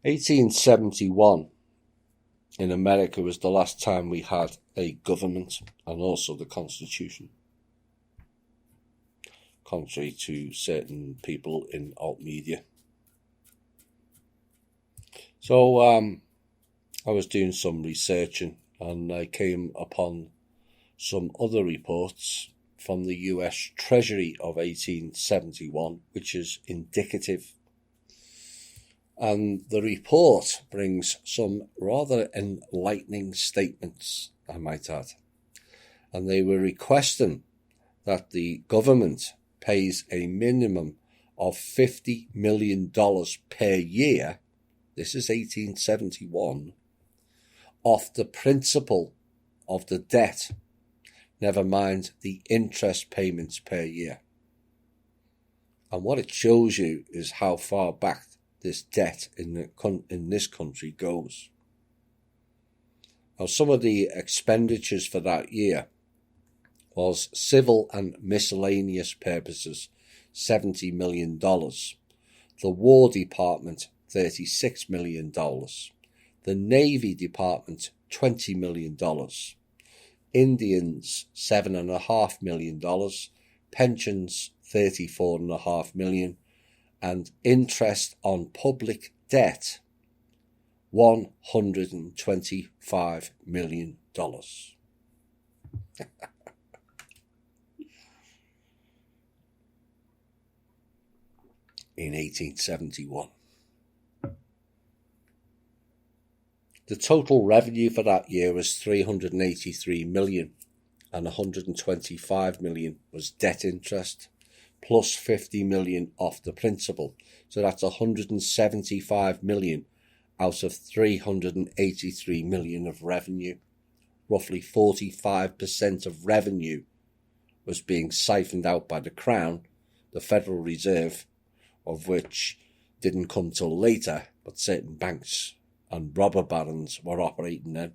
1871 in America was the last time we had a government and also the Constitution, contrary to certain people in alt media. So I was doing some researching and I came upon some other reports from the US Treasury of 1871, which is indicative. And the report brings some rather enlightening statements, I might add. And they were requesting that the government pays a minimum of $50 million per year, this is 1871, off the principal of the debt, never mind the interest payments per year. And what it shows you is how far back this debt in this country goes. Now, some of the expenditures for that year was civil and miscellaneous purposes, $70 million. The War Department, $36 million. The Navy Department, $20 million. Indians, $7.5 million. Pensions, $34.5 million. And interest on public debt, $125 million. In 1871. The total revenue for that year was $383 million, and $125 million was debt interest, plus $50 million off the principal. So that's $175 million out of $383 million of revenue. Roughly 45% of revenue was being siphoned out by the Crown, the Federal Reserve, of which didn't come till later, but certain banks and robber barons were operating then.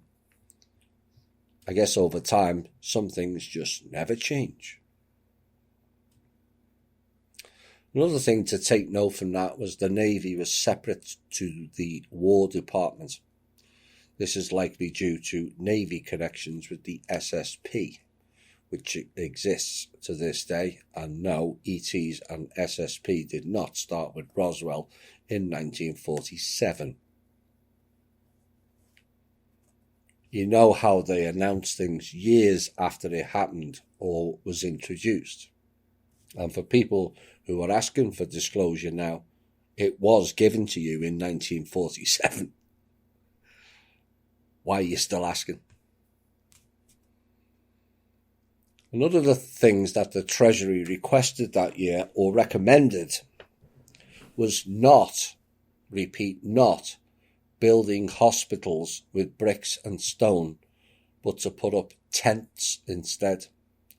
I guess over time, some things just never change. Another thing to take note from that was the Navy was separate to the War Department. This is likely due to Navy connections with the SSP, which exists to this day, and no, ETs and SSP did not start with Roswell in 1947. You know how they announced things years after it happened or was introduced. And for people who are asking for disclosure now, it was given to you in 1947. Why are you still asking? One of the things that the Treasury requested that year, or recommended, was not, repeat, not building hospitals with bricks and stone, but to put up tents instead,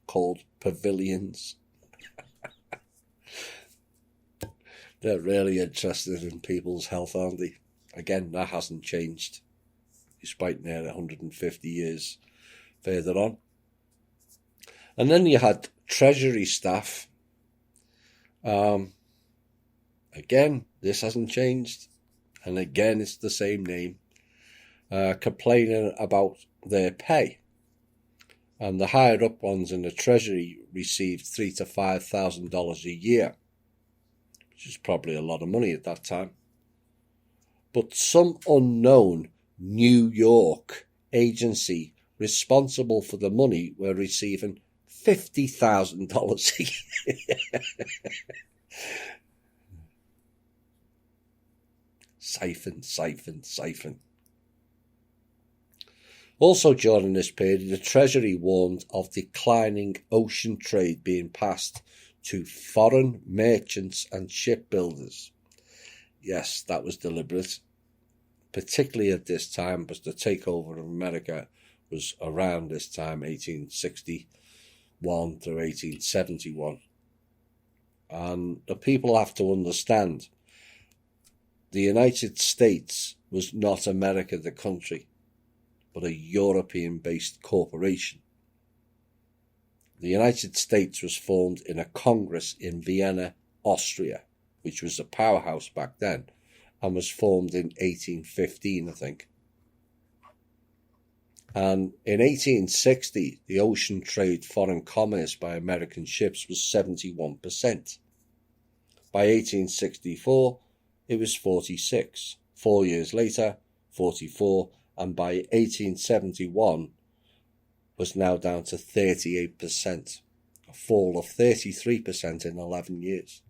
called pavilions. They're really interested in people's health, aren't they? Again, that hasn't changed, despite nearly 150 years further on. And then you had Treasury staff. Again, this hasn't changed. And again, it's the same name. Complaining about their pay. And the higher up ones in the Treasury received $3,000 to $5,000 a year, which is probably a lot of money at that time. But some unknown New York agency responsible for the money were receiving $50,000 a year. Siphon. Also during this period, the Treasury warned of declining ocean trade being passed to foreign merchants and shipbuilders. Yes, that was deliberate, particularly at this time, because the takeover of America was around this time, 1861 to 1871. And the people have to understand, the United States was not America the country, but a European-based corporation. The United States was formed in a Congress in Vienna, Austria, which was a powerhouse back then, and was formed in 1815, I think. And in 1860, the ocean trade foreign commerce by American ships was 71%. By 1864, it was 46. 4 years later, 44, and by 1871 was now down to 38%, a fall of 33% in 11 years.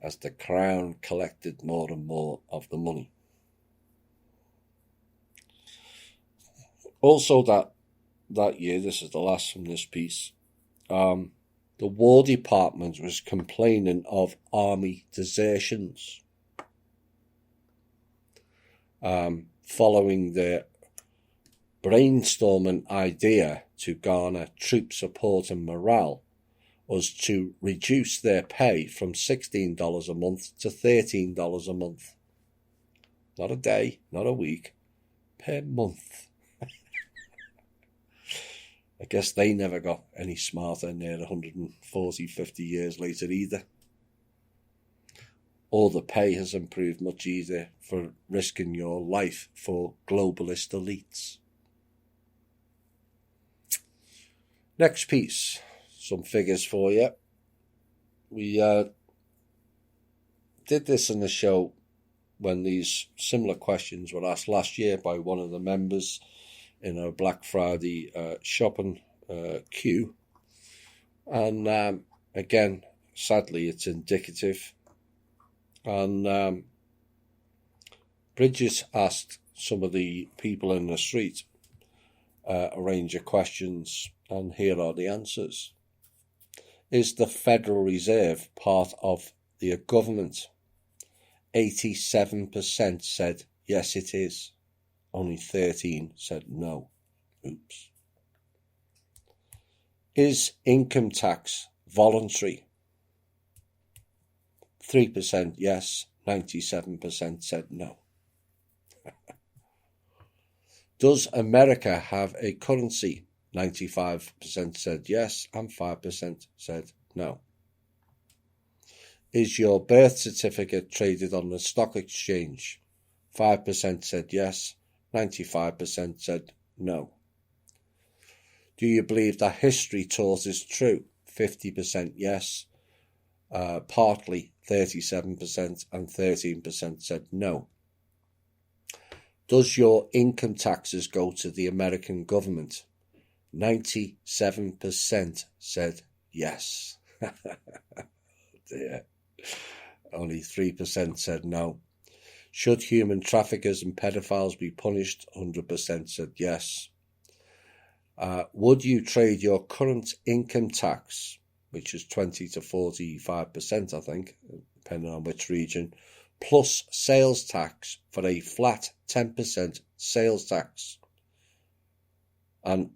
As the Crown collected more and more of the money. Also that year, this is the last from this piece, the War Department was complaining of army desertions following their brainstorming idea to garner troop support and morale was to reduce their pay from $16 a month to $13 a month. Not a day, not a week, per month. I guess they never got any smarter near 140, 50 years later either. Or the pay has improved much either for risking your life for globalist elites. Next piece. Some figures for you. We did this in the show when these similar questions were asked last year by one of the members in our Black Friday shopping queue. And again, sadly, it's indicative. And Bridget asked some of the people in the street a range of questions, and here are the answers. Is the Federal Reserve part of the government? 87% said yes, it is. Only 13 said no. Oops. Is income tax voluntary? 3% yes, 97% said no. Does America have a currency? 95% said yes and 5% said no. Is your birth certificate traded on the stock exchange? 5% said yes, 95% said no. Do you believe that history taught is true? 50% yes, partly 37% and 13% said no. Does your income taxes go to the American government? 97% said yes. Dear. Only 3% said no. Should human traffickers and pedophiles be punished? 100% said yes. Would you trade your current income tax, which is 20 to 45%, I think, depending on which region, plus sales tax for a flat 10% sales tax? And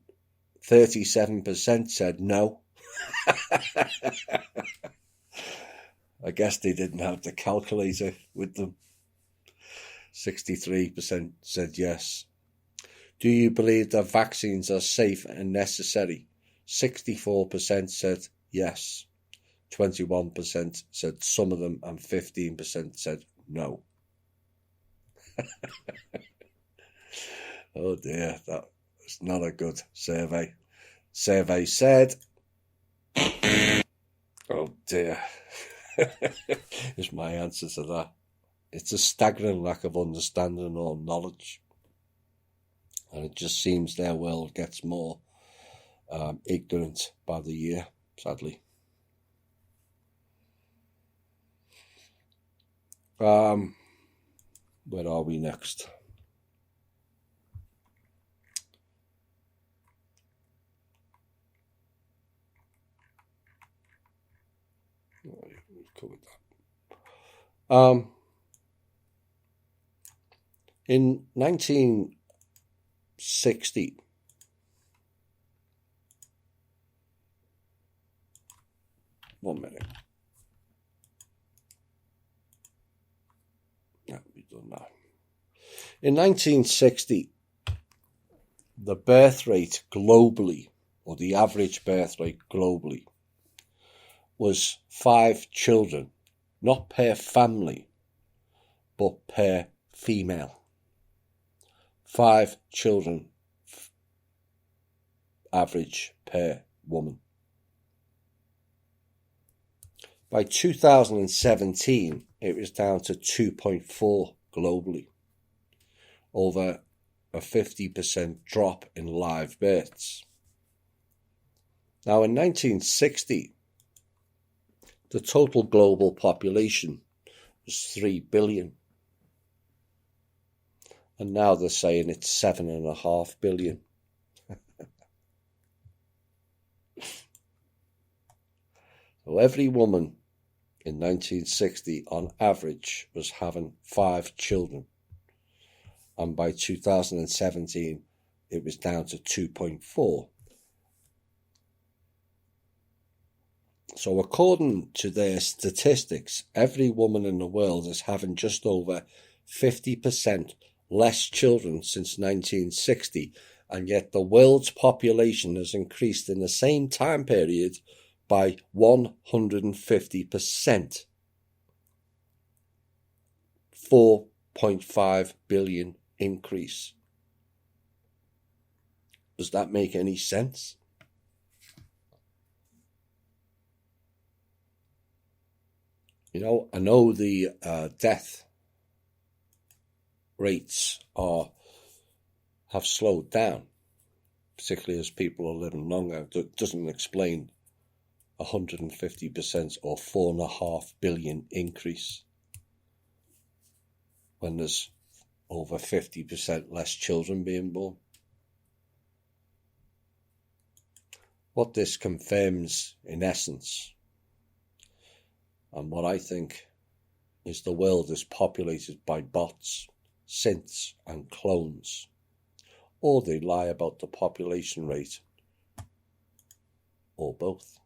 37% said no. I guess they didn't have the calculator with them. 63% said yes. Do you believe that vaccines are safe and necessary? 64% said yes. 21% said some of them, and 15% said no. Oh dear, that was not a good survey. Survey said, oh dear, is my answer to that. It's a staggering lack of understanding or knowledge. And it just seems their world gets more ignorant by the year, sadly. Where are we next? We've covered that. In 1960, one minute. Yeah, we've done that. In 1960, the birth rate globally, or the average birth rate globally, was 5 children, not per family, but per female. 5 children average per woman. By 2017, it was down to 2.4 globally, over a 50% drop in live births. Now, in 1960, the total global population was 3 billion. And now they're saying it's 7.5 billion. So every woman in 1960, on average, was having 5 children. And by 2017, it was down to 2.4. So according to their statistics, every woman in the world is having just over 50% less children since 1960, and yet the world's population has increased in the same time period by 150%. 4.5 billion increase. Does that make any sense? You know, I know the death rates have slowed down, particularly as people are living longer. That doesn't explain 150% or 4.5 billion increase when there's over 50% less children being born. What this confirms, in essence, and what I think, is the world is populated by bots, synths and clones, or they lie about the population rate, or both.